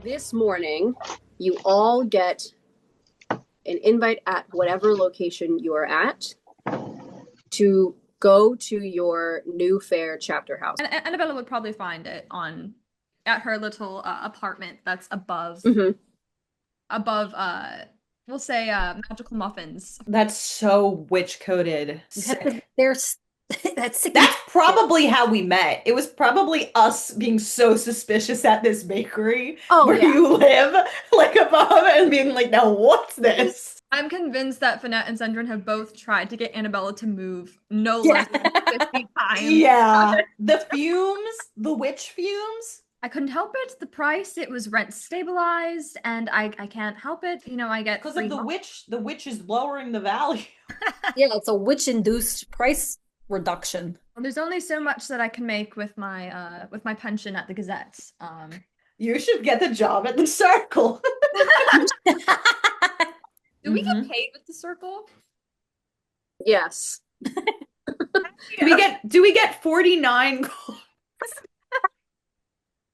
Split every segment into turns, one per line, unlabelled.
This morning, you all get an invite at whatever location you are at to go to your new fair chapter house.
And Annabella would probably find it at her little apartment that's above
Mhm.
above we'll say magical muffins.
That's so witch coded. Sick.
There's that's sick.
That's probably how we met. It was probably us being so suspicious at this bakery where you live, like above, and being like, now what's this?
I'm convinced that Finette and Zendrin have both tried to get Annabella to move no less than 50 times.
Yeah. The fumes, the witch fumes.
I couldn't help it. The price, it was rent stabilized, and I can't help it. You know, I get
because of the witch is lowering the value.
Yeah, it's a witch-induced price reduction.
Well, there's only so much that I can make with my pension at the Gazette.
You should get the job at the Circle.
Do we get paid with the Circle?
Yes.
Do we get 49 gold?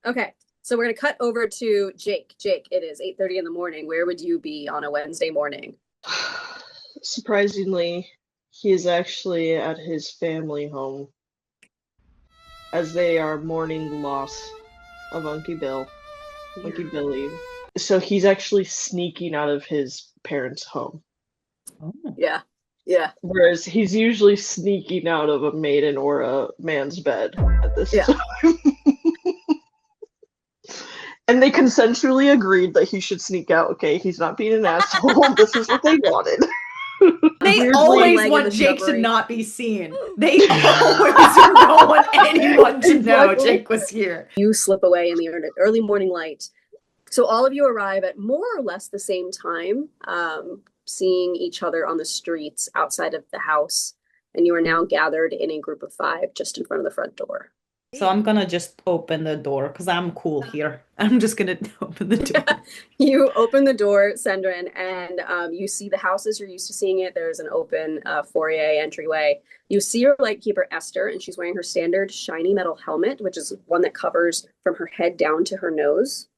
Okay, so we're gonna cut over to Jake. Jake, it is 8:30 in the morning. Where would you be on a Wednesday morning?
Surprisingly, he is actually at his family home, as they are mourning the loss of Unky Billy. So he's actually sneaking out of his parents' home.
Oh.
Yeah.
Whereas he's usually sneaking out of a maiden or a man's bed at this time. And they consensually agreed that he should sneak out. Okay, he's not being an asshole. This is what they wanted.
They always want Jake to not be seen. They always don't want anyone to know Jake was here.
You slip away in the early morning light. So all of you arrive at more or less the same time, seeing each other on the streets outside of the house. And you are now gathered in a group of 5 just in front of the front door.
So I'm gonna just open the door because I'm cool here. I'm just gonna open the door.
You open the door, Sendrin, and you see the house as you're used to seeing it. There's an open foyer entryway. You see your lightkeeper, Esther, and she's wearing her standard shiny metal helmet, which is one that covers from her head down to her nose.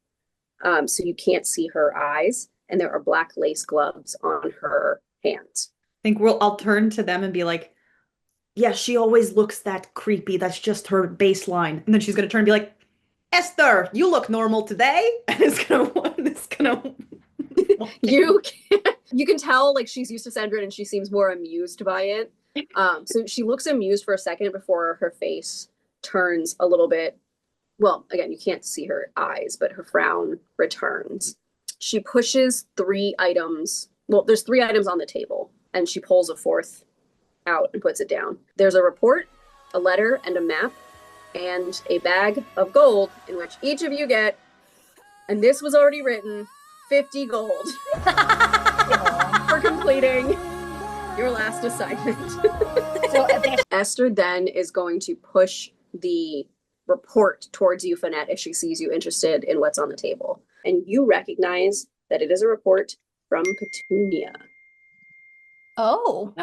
So you can't see her eyes, and there are black lace gloves on her hands.
I think I'll turn to them and be like, yeah, she always looks that creepy. That's just her baseline. And then she's gonna turn and be like, Esther, you look normal today. And it's gonna
You can tell like she's used to Sendrin and she seems more amused by it. So she looks amused for a second before her face turns a little bit. Well, again, you can't see her eyes, but her frown returns. She pushes 3 items. Well, there's 3 items on the table, and she pulls a 4th out and puts it down. There's a report, a letter, and a map, and a bag of gold in which each of you get, and this was already written, 50 gold for completing your last assignment. So Esther then is going to push the report towards you, Finette, if she sees you interested in what's on the table. And you recognize that it is a report from Petunia.
Oh.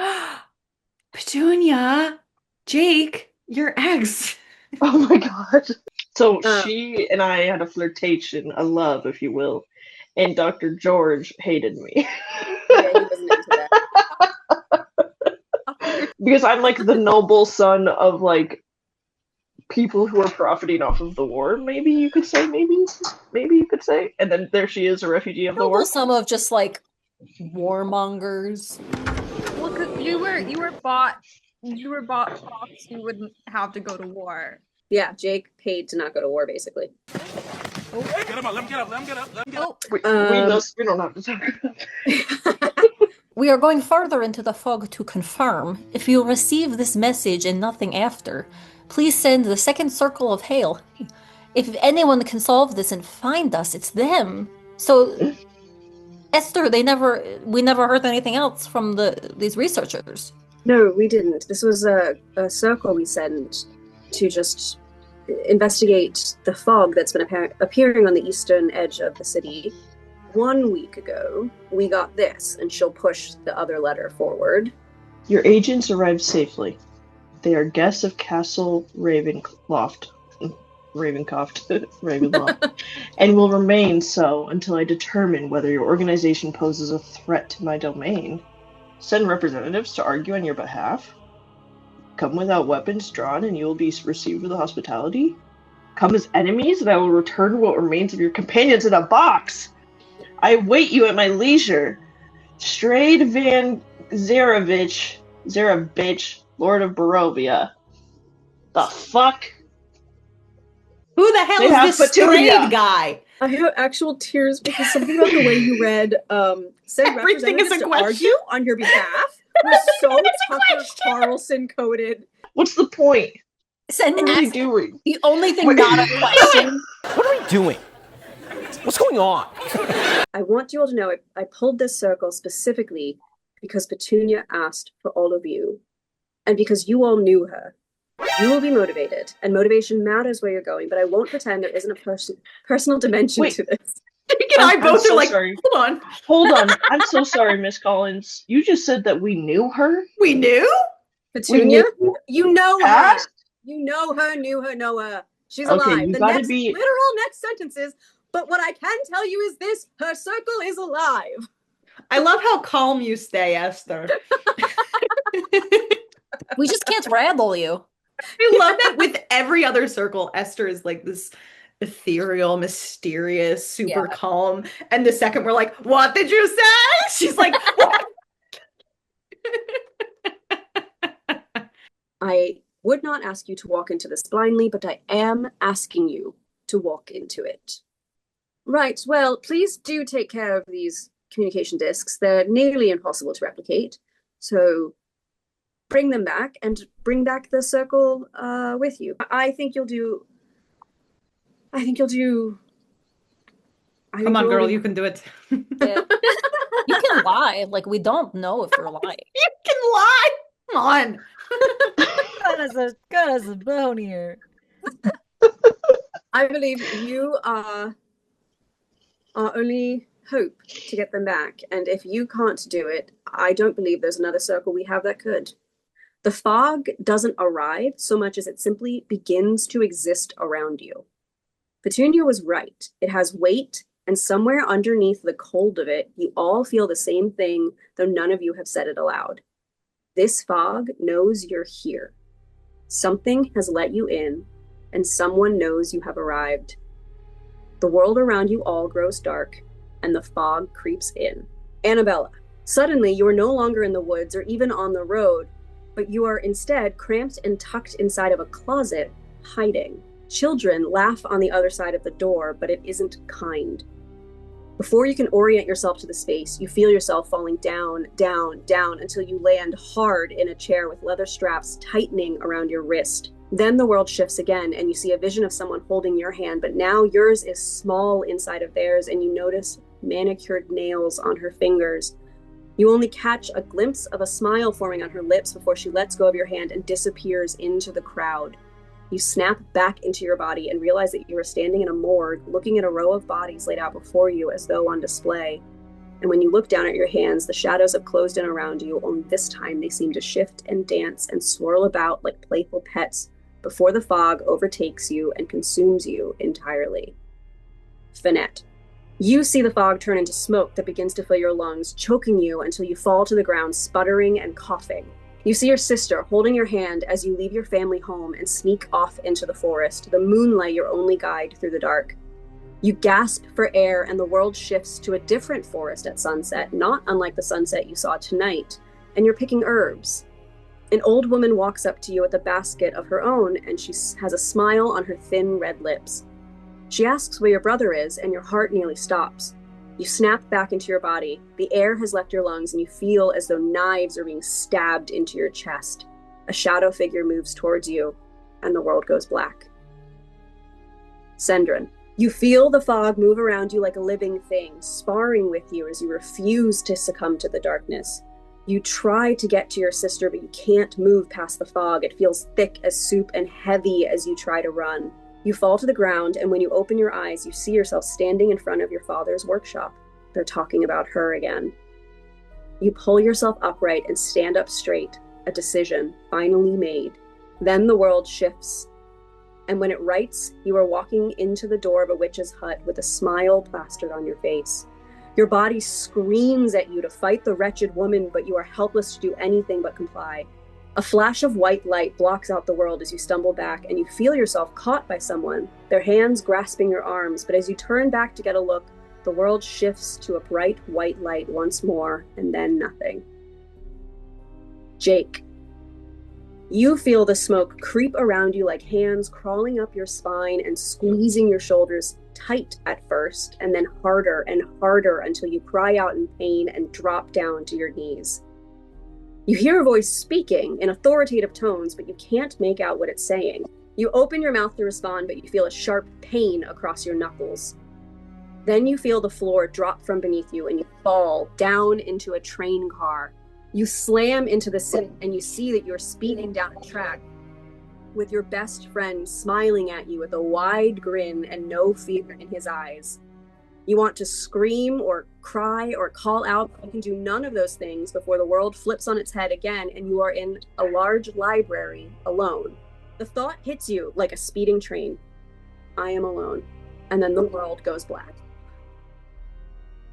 Petunia, Jake, your ex.
Oh my god. So she and I had a flirtation, a love, if you will, and Dr. George hated me.
Yeah, he wasn't into that.
Because I'm like the noble son of like people who are profiting off of the war, maybe you could say, maybe you could say. And then there she is, a refugee of the war.
Some of just like warmongers.
Well, because you were bought Fox, you wouldn't have to go to war.
Yeah, Jake paid to not go to war, basically.
Oh. Hey, get him up, let him get up, let him get up, let him get up.
We don't have to talk about it.
We are going further into the fog to confirm. If you receive this message and nothing after, please send the second circle of Hale. If anyone can solve this and find us, it's them. So, Esther, we never heard anything else from these researchers.
No, we didn't. This was a circle we sent to just investigate the fog that's been appearing on the eastern edge of the city. 1 week ago, we got this, and she'll push the other letter forward.
Your agents arrived safely. They are guests of Castle Ravencroft. Ravencroft, Ravenloft, and will remain so until I determine whether your organization poses a threat to my domain. Send representatives to argue on your behalf. Come without weapons drawn, and you will be received with hospitality. Come as enemies, and I will return what remains of your companions in a box. I await you at my leisure. Strahd Van Zarovich, Lord of Barovia. The fuck?
Who the hell
They have
is this
Petunia.
Strahd guy?
I have actual tears because something about the way you read send
Everything is
representatives
a
to
question.
argue on your behalf was so Tucker Carlson coded.
What's the point?
Send
What are we
ask
doing?
the only thing
Wait.
not a question.
What are we doing? What's going on?
I want you all to know I pulled this circle specifically because Petunia asked for all of you. And because you all knew her. You will be motivated, and motivation matters where you're going, but I won't pretend there isn't a personal dimension
Wait.
to this.
Jake and I
I'm
both
so
are like,
sorry.
hold on.
Hold on. I'm so sorry, Miss Collins. You just said that we knew her?
We knew?
Petunia,
knew
you know her.
past?
You know her, knew her, know her. She's
Okay,
alive.
you
The
gotta
next
be-
literal next sentences, but what I can tell you is this: her circle is alive.
I love how calm you stay, Esther.
We just can't rattle you.
I love that with every other circle, Esther is like this ethereal, mysterious, super
Yeah.
calm. And the second we're like, what did you say? She's like, what?
I would not ask you to walk into this blindly, but I am asking you to walk into it. Right, well, please do take care of these communication discs. They're nearly impossible to replicate. So bring them back and bring back the circle with you. I think you'll do.
Come on, girl, you can do it. You
Yeah. You can lie. Like, we don't know if you're lying.
can lie. Come on.
Got us a bone here.
I believe you are our only hope to get them back. And if you can't do it, I don't believe there's another circle we have that could. The fog doesn't arrive so much as it simply begins to exist around you. Petunia was right. It has weight, and somewhere underneath the cold of it, you all feel the same thing, though none of you have said it aloud. This fog knows you're here. Something has let you in, and someone knows you have arrived. The world around you all grows dark, and the fog creeps in. Annabella, suddenly you are no longer in the woods or even on the road, but you are instead cramped and tucked inside of a closet, hiding. Children laugh on the other side of the door, but it isn't kind. Before you can orient yourself to the space, you feel yourself falling down, down, down until you land hard in a chair with leather straps tightening around your wrist. Then the world shifts again, and you see a vision of someone holding your hand, but now yours is small inside of theirs, and you notice manicured nails on her fingers. You only catch a glimpse of a smile forming on her lips before she lets go of your hand and disappears into the crowd. You snap back into your body and realize that you are standing in a morgue, looking at a row of bodies laid out before you as though on display. And when you look down at your hands, the shadows have closed in around you, only this time they seem to shift and dance and swirl about like playful pets before the fog overtakes you and consumes you entirely. Finette. You see the fog turn into smoke that begins to fill your lungs, choking you until you fall to the ground, sputtering and coughing. You see your sister holding your hand as you leave your family home and sneak off into the forest, the moonlight your only guide through the dark. You gasp for air and the world shifts to a different forest at sunset, not unlike the sunset you saw tonight, and you're picking herbs. An old woman walks up to you with a basket of her own, and she has a smile on her thin red lips. She asks where your brother is, and your heart nearly stops. You snap back into your body. The air has left your lungs, and you feel as though knives are being stabbed into your chest. A shadow figure moves towards you, and the world goes black. Sendrin. You feel the fog move around you like a living thing, sparring with you as you refuse to succumb to the darkness. You try to get to your sister, but you can't move past the fog. It feels thick as soup and heavy as you try to run. You fall to the ground, and when you open your eyes, you see yourself standing in front of your father's workshop. They're talking about her again. You pull yourself upright and stand up straight, a decision finally made. Then the world shifts, And when it writes, you are walking into the door of a witch's hut with a smile plastered on your face. Your body screams at you to fight the wretched woman, but you are helpless to do anything but comply. A flash of white light blocks out the world as you stumble back, and you feel yourself caught by someone, their hands grasping your arms, but as you turn back to get a look, the world shifts to a bright white light once more, and then nothing. Jake. You feel the smoke creep around you like hands crawling up your spine and squeezing your shoulders tight at first, and then harder and harder until you cry out in pain and drop down to your knees. You hear a voice speaking in authoritative tones, but you can't make out what it's saying. You open your mouth to respond, but you feel a sharp pain across your knuckles. Then you feel the floor drop from beneath you, and you fall down into a train car. You slam into the seat, and you see that you're speeding down a track with your best friend smiling at you with a wide grin and no fear in his eyes. You want to scream or cry or call out, but you can do none of those things before the world flips on its head again and you are in a large library alone. The thought hits you like a speeding train. I am alone. And then the world goes black.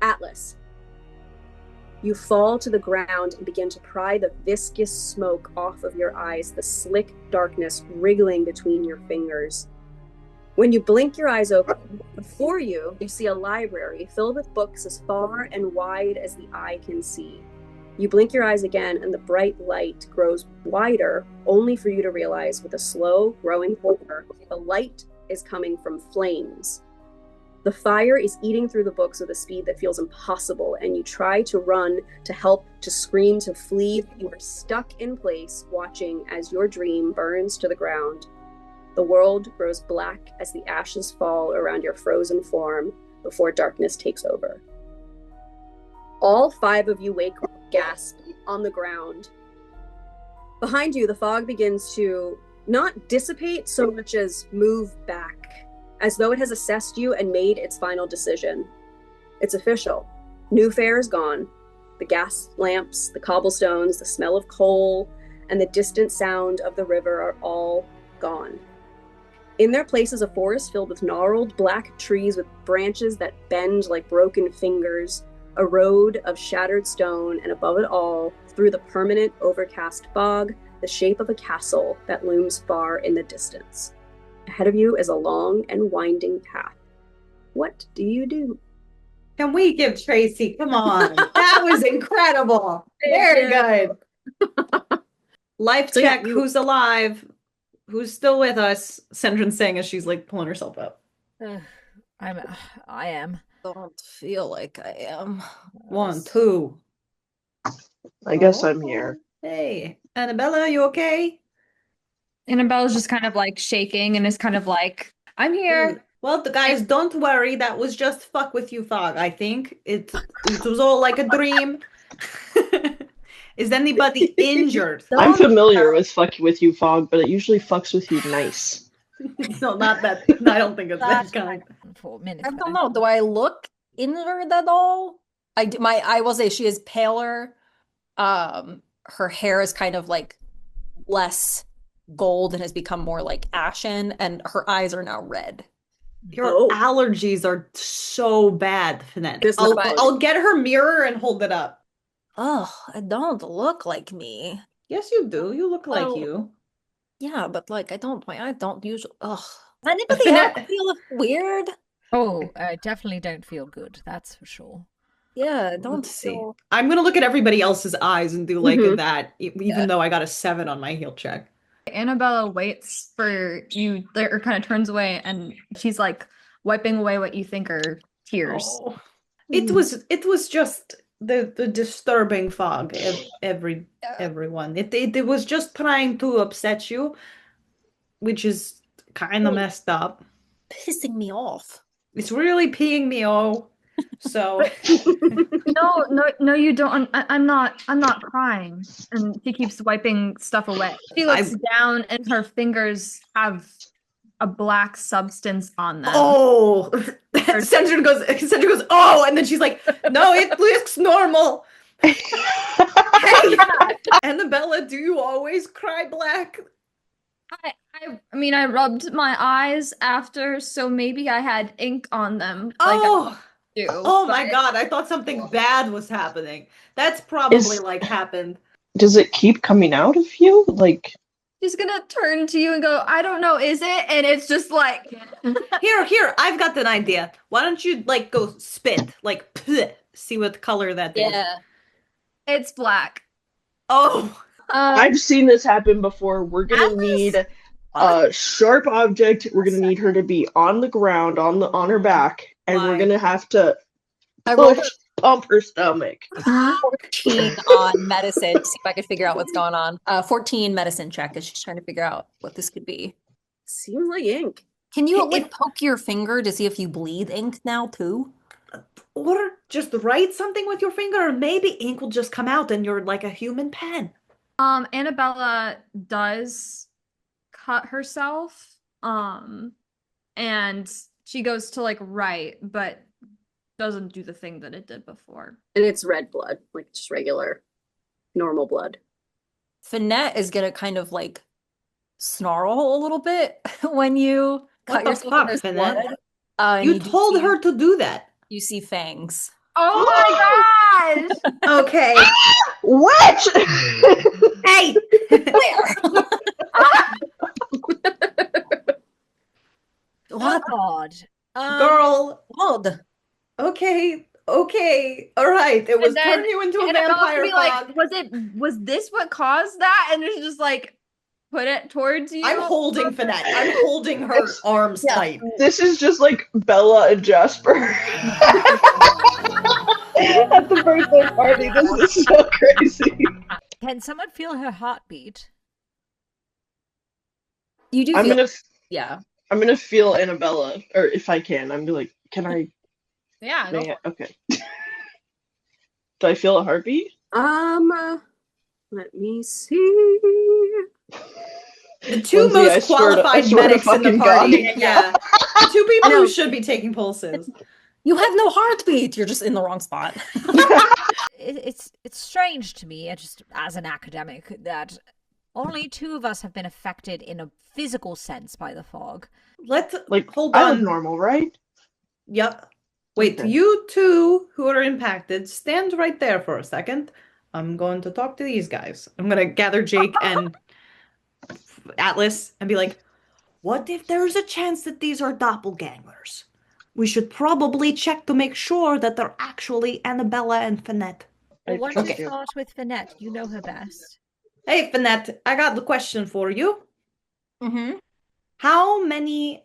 Atlas. You fall to the ground and begin to pry the viscous smoke off of your eyes, the slick darkness wriggling between your fingers. When you blink your eyes open, before you see a library filled with books as far and wide as the eye can see. You blink your eyes again, and the bright light grows wider, only for you to realize, with a slow, growing horror, the light is coming from flames. The fire is eating through the books with a speed that feels impossible, and you try to run, to help, to scream, to flee, but you are stuck in place, watching as your dream burns to the ground. The world grows black as the ashes fall around your frozen form before darkness takes over. All 5 of you wake up, gasped, on the ground. Behind you, the fog begins to not dissipate so much as move back, as though it has assessed you and made its final decision. It's official. New Fair is gone. The gas lamps, the cobblestones, the smell of coal, and the distant sound of the river are all gone. In their place is a forest filled with gnarled black trees with branches that bend like broken fingers, a road of shattered stone, and above it all, through the permanent overcast fog, the shape of a castle that looms far in the distance. Ahead of you is a long and winding path. What do you do?
Can we give Tracy? Come on. That was incredible. Very good. Life
So,
check.
yeah,
Who's alive? Who's still with us? Sendron's saying as she's like pulling herself up.
I am.
Don't feel like I am.
1, 2.
I guess I'm here.
Hey, Annabella, are you okay?
Annabella's just kind of like shaking and is kind of like, I'm here.
Well, the guys, don't worry. That was just fuck with you, Fog. I think it was all like a dream. Is anybody injured?
I'm familiar with fuck with you, Fog, but it usually fucks with you nice.
No, not that. I don't think it's that kind.
For a minute.
I don't know. Do I look injured at all? I will say she is paler. Her hair is kind of like less gold and has become more like ashen, and her eyes are now red.
Your allergies are so bad, Finette. I'll get her mirror and hold it up.
Oh, I don't look like me.
Yes, you do. You look like
Oh.
you.
Yeah, but like I don't usually. Ugh. Anybody else feel weird?
Oh, I definitely don't feel good. That's for sure.
Yeah, I don't
Let's see.
feel.
I'm gonna look at everybody else's eyes and do like
Mhm.
that, even though I got a 7 on my heal check.
Annabella waits for you, or kind of turns away, and she's like wiping away what you think are tears.
Oh. It was just the disturbing fog. Everyone. It was just trying to upset you, which is kind of messed up.
Pissing me off.
It's really peeing me off. So
No, you don't. I'm not crying. And she keeps wiping stuff away. She looks down, and her fingers have a black substance on them.
oh, Sandra goes, oh, and then she's like, no, it looks normal. Hey, Annabella, do you always cry black?
I mean, I rubbed my eyes after, so maybe I had ink on them. Like
Oh,
I do.
oh my
but
God! I thought something bad was happening. That's probably
Is
like happened.
does it keep coming out of you? Like,
she's gonna turn to you and go, I don't know, is it? And it's just like,
Here, I've got an idea. Why don't you like go spit, like see what color that is?
Yeah.
it's black.
Oh,
I've seen this happen before. We're gonna need a sharp object. We're gonna need her to be on the ground, on her back, and we're
Why?
gonna have to
I rolled
pump her stomach.
14 on medicine to see if I could figure out what's going on. 14 medicine check as she's trying to figure out what this could be.
Seems like ink.
Can you
If-
like poke your finger to see if you bleed ink now too?
or just write something with your finger, and maybe ink will just come out, and you're like a human pen.
Annabella does cut herself. And she goes to like write, but doesn't do the thing that it did before.
And it's red blood, like just regular, normal blood.
Finette is gonna kind of like snarl a little bit when you
What
cut
the
yourself.
fuck,
There's
Finette?
blood. And
You
do
told
see-
her to do that.
You see fangs.
Oh my gosh!
Okay.
What?
Hey!
Where?
Oh God.
Girl.
Blood.
Okay. Okay. All right. It was
And then
turning you into a
Annabelle's gonna
vampire
be
fog.
like, was this what caused that? And it's just like put it towards you.
I'm holding Finette. I'm holding her arms
Yeah.
tight.
This is just like Bella and Jasper at the birthday party. This is so crazy.
Can someone feel her heartbeat?
You do
I'm
feel
gonna
yeah.
I'm gonna feel Annabella, or if I can, I'm gonna be like, can I?
Yeah.
May I? Okay. Do I feel a heartbeat?
Let me see.
The two
Lindsay, I
most
swear to- I
qualified
swear to
medics in the
fucking
party.
God.
Yeah. The two people
I know.
who should be taking pulses.
You have no heartbeat. You're just in the wrong spot.
It's strange to me, just as an academic, that only two of us have been affected in a physical sense by the fog.
Let's
Like,
hold
I look
on.
normal, right?
Yep. Wait,
Okay.
you two who are impacted, stand right there for a second. I'm going to talk to these guys. I'm going to gather Jake and Atlas and be like, what if there's a chance that these are doppelgangers? We should probably check to make sure that they're actually Annabella and Finette.
Well, why don't
Okay.
you start with Finette? You know her best.
Hey, Finette, I got the question for you.
Mm-hmm.
How many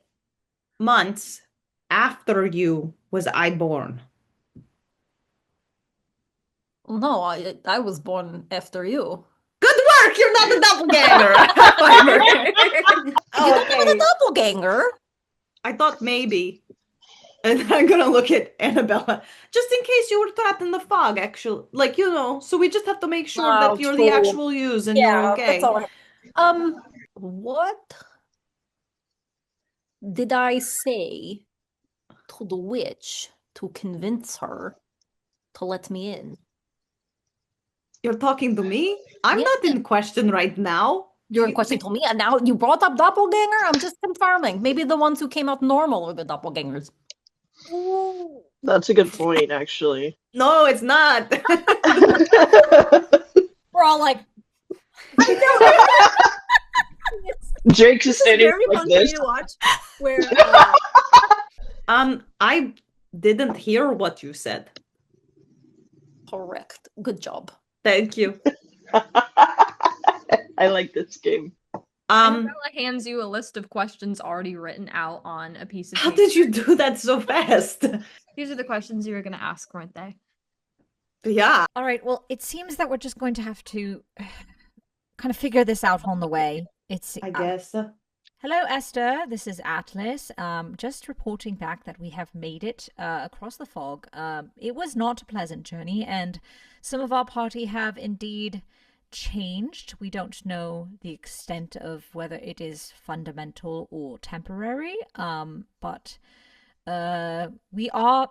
months after you was I born?
No, I was born after you.
Good work! You're not a doppelganger!
You don't have a
Okay.
doppelganger.
I thought maybe. And I'm gonna look at Annabella. Just in case you were trapped in the fog, actually. Like, so we just have to make sure
Oh,
that you're the
cool.
actual yous and you're okay.
that's all right. What did I say to the witch to convince her to let me in?
You're talking to me? I'm
Yeah.
not in question right now.
You're in question to me, and now you brought up doppelganger? I'm just confirming. Maybe the ones who came out normal are the doppelgangers.
That's a good point, actually.
No, it's not.
We're all like,
Jake's just
This is
standing
very
like
fun for me
this.
to watch. Where
I didn't hear what you said.
Correct. Good job.
Thank you.
I like this game.
Annabella hands you a list of questions already written out on a piece of
How
paper.
did you do that so fast?
These are the questions you were going to ask, weren't they?
Yeah.
all right, well, it seems that we're just going to have to kind of figure this out on the way.
I guess.
Hello, Esther. This is Atlas. Just reporting back that we have made it across the fog. It was not a pleasant journey, and some of our party have indeed changed. We don't know the extent of whether it is fundamental or temporary, but we are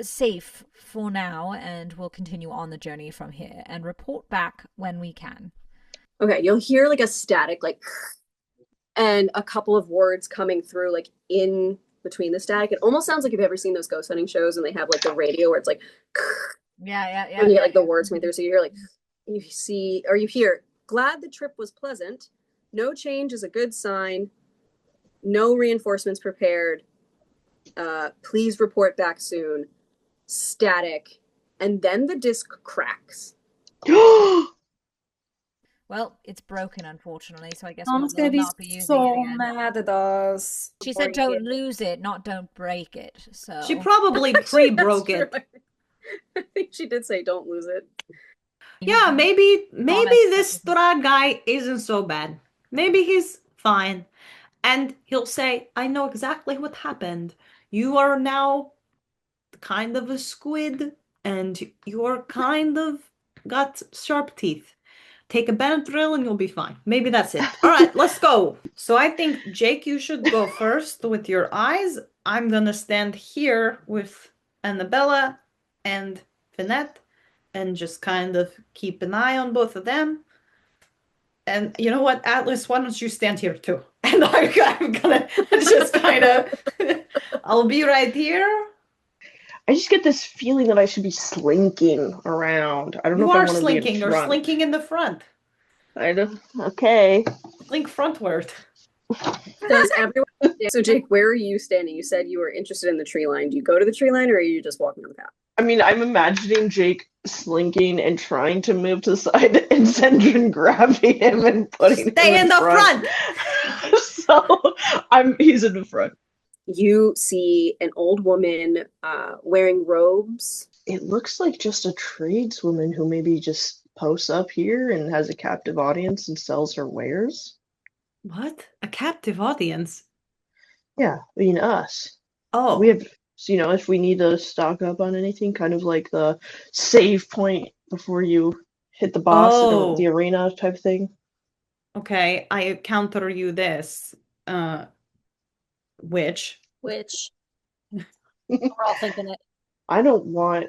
safe for now, and we'll continue on the journey from here and report back when we can.
okay, you'll hear like a static, like and a couple of words coming through like in between the static. It almost sounds like you've ever seen those ghost hunting shows and they have like the radio where it's like
Yeah.
and you get like the words coming through. So you hear like you hear, glad the trip was pleasant. No change is a good sign. No reinforcements prepared. Please report back soon. Static. And then the disc cracks.
Well, it's broken, unfortunately, so I guess
Mom's
we'll
gonna be
not be using
so
it again.
mad at us.
She said don't lose it, not don't break it. So
She probably pre-broke it.
I think she did say don't lose it.
Yeah, maybe
Honest.
this Strahd guy isn't so bad. Maybe he's fine. And he'll say, I know exactly what happened. You are now kind of a squid, and you're kind of got sharp teeth. Take a Benadryl and you'll be fine. Maybe that's it. All right, let's go. So I think, Jake, you should go first with your eyes. I'm gonna stand here with Annabella and Finette and just kind of keep an eye on both of them. And you know what, Atlas, why don't you stand here too? And I'm gonna just kind of, I'll be right here.
I just get this feeling that I should be slinking around. I don't know
You
if I
are
want to be
slinking.
in
You're
front.
slinking in the front.
I don't. Okay.
Slink frontward.
Does everyone? So Jake, where are you standing? You said you were interested in the tree line. Do you go to the tree line, or are you just walking on the path?
I mean, I'm imagining Jake slinking and trying to move to the side, and Zendrin grabbing him and putting
Stay
him
in the front.
So he's in the front.
You see an old woman wearing robes.
It looks like just a tradeswoman who maybe just posts up here and has a captive audience and sells her wares.
What? A captive audience?
Yeah, I mean us.
Oh.
We have, if we need to stock up on anything, kind of like the save point before you hit the boss in the arena type thing.
Okay, I counter you this. Which?
We're all thinking it.
I don't want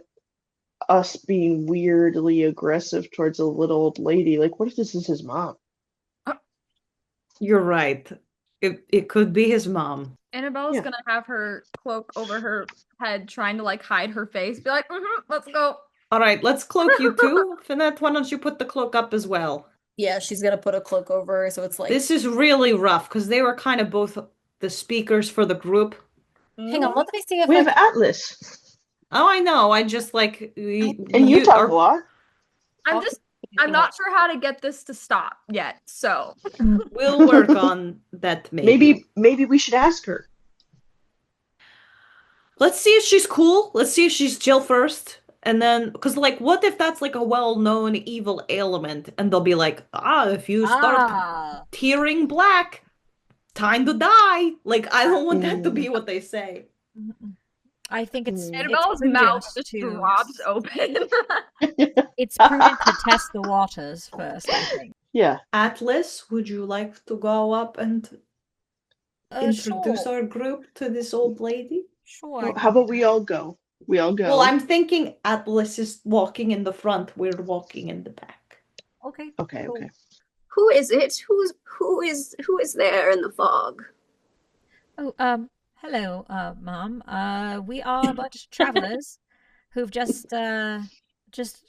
us being weirdly aggressive towards a little old lady. Like, what if this is his mom?
You're right. It could be his mom.
Annabella's gonna have her cloak over her head, trying to like hide her face. Be like, let's go.
All right, let's cloak you too. Finette, why don't you put the cloak up as well?
Yeah, she's gonna put a cloak over her, so it's like.
This is really rough because they were kind of both the speakers for the group.
Hang on, let me see if
we have Atlas.
Oh, I know. I just like
and you talk a lot.
I'm not sure how to get this to stop yet, so
we'll work on that.
Maybe we should ask her.
Let's see if she's cool. Let's see if she's chill first. And then, because like, what if that's like a well-known evil ailment? And they'll be like, if you start tearing black, time to die. Like, I don't want that to be what they say.
I think
Annabella's mouth just drops open.
It's prudent to test the waters first, I think.
Yeah.
Atlas, would you like to go up and introduce our group to this old lady?
Sure.
Well, how about we all go? We all go.
Well, I'm thinking Atlas is walking in the front. We're walking in the back.
Okay.
Okay.
Who is it? Who is there in the fog?
Oh, hello, Mom. We are a bunch of travelers who've just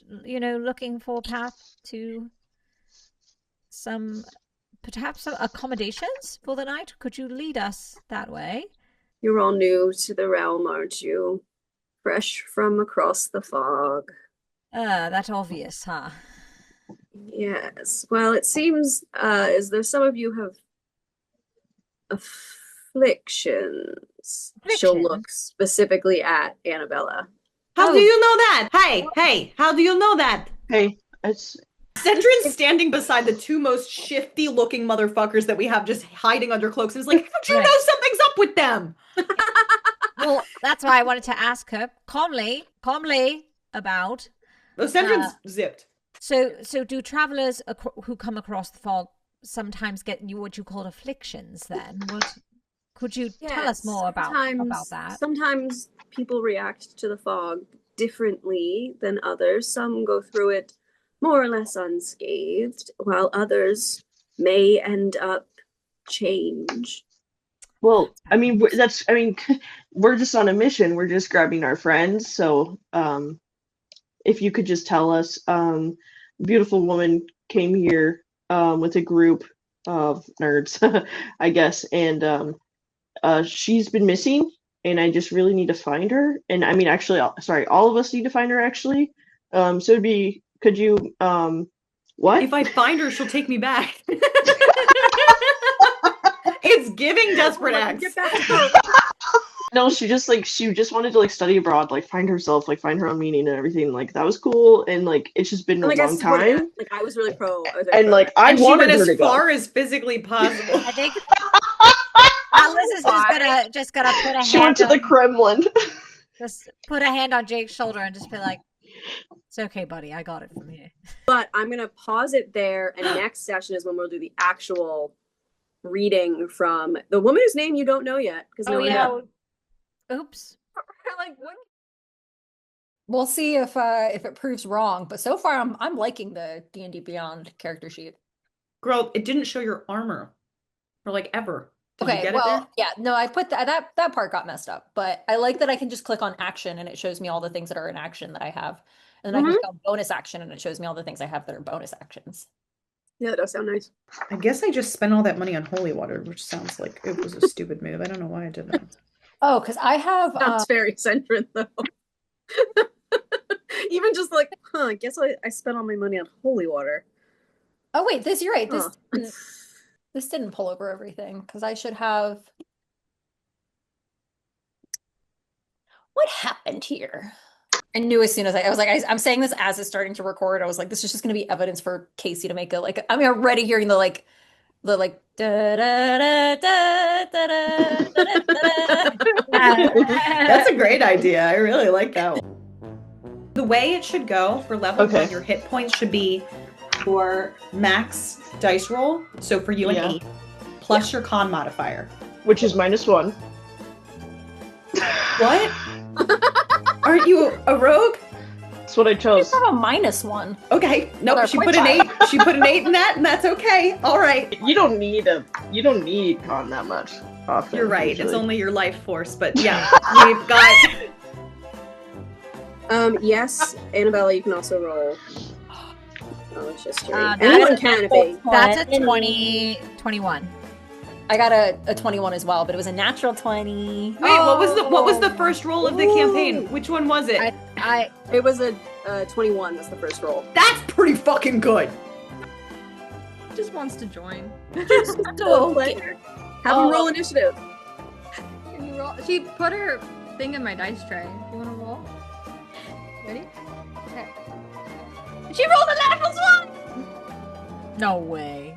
looking for a path to perhaps some accommodations for the night. Could you lead us that way?
You're all new to the realm, aren't you? Fresh from across the fog.
That's obvious, huh?
Yes. Well, it seems as though some of you have afflictions. She'll look specifically at Annabella.
How do you know that? Hey, how do you know that?
Hey, it's...
Zendrin's standing beside the two most shifty-looking motherfuckers that we have just hiding under cloaks and is like, how'd you know something's up with them?
Well, that's why I wanted to ask her calmly about...
Zendrin's zipped.
So do travelers who come across the fog sometimes get what you call afflictions then? Could you tell us more about that?
Sometimes people react to the fog differently than others. Some go through it more or less unscathed, while others may end up change.
Well, I mean, we're just on a mission. We're just grabbing our friends. So, if you could just tell us, beautiful woman came here with a group of nerds, I guess, and she's been missing, and I just really need to find her. And I mean, actually, sorry, all of us need to find her, actually. So it'd be, could you, what?
If I find her, she'll take me back. It's giving desperate acts.
Get back to her.
No, she just wanted to like study abroad, like find herself, like find her own meaning and everything. Like that was cool, and like it's just been a
Like, I
long
supported
time.
it. Like I was really pro.
And like I
And she
wanted
went
her
as
to go.
far as physically possible.
I think Alice is just gonna put a
She
hand
went to the
on,
Kremlin.
just put a hand on Jake's shoulder and just be like, "It's okay, buddy. I got it from here."
But I'm gonna pause it there, and next session is when we'll do the actual reading from the woman whose name you don't know yet. Because
Oh yeah. Oops.
Like, what?
We'll see if it proves wrong. But so far, I'm liking the D&D Beyond character sheet.
Girl, it didn't show your armor for like ever. Did you
Okay,
get
well,
it there?
yeah, no, I put that part got messed up, but I like that I can just click on action and it shows me all the things that are in action that I have. And then I can click on bonus action and it shows me all the things I have that are bonus actions.
Yeah, that does sound nice.
I guess I just spent all that money on holy water, which sounds like it was a stupid move. I don't know why I did that.
Oh, because I have
Sounds very centrist though. Even just like, I guess I spent all my money on holy water.
oh wait, you're right.
Huh.
This didn't pull over everything because I should have. What happened here? I knew as soon as I was like, I'm saying this as it's starting to record. I was like, this is just going to be evidence for Casey to make I'm already hearing the da da da da da da da.
That's a great idea. I really like that one. The way it should go for level
Okay.
1, your hit points should be your max dice roll. So for you, an 8, plus your con modifier.
Which is -1.
What? Aren't you a rogue?
That's what I
I
chose.
just have a -1.
Okay. Nope,
Our
she
point
put an
five.
8. She put an 8 in that, and that's okay. All right.
You don't need con that much often.
You're right. It's
usually.
only your life force, but yeah, we've got.
Yes, Annabella, you can also roll. Oh, it's just
that's
anyone
a
can if they.
That's a 21.
I got a 21 as well, but it was a natural 20.
Wait, what was the first roll of the campaign? Which one was it?
It was a 21. That's the first roll.
That's pretty fucking good.
Just wants to join.
So pleasure. Have them roll initiative.
Can you roll? She put her thing in my dice tray. You want to roll? Ready? Okay. She rolled a natural one.
No way.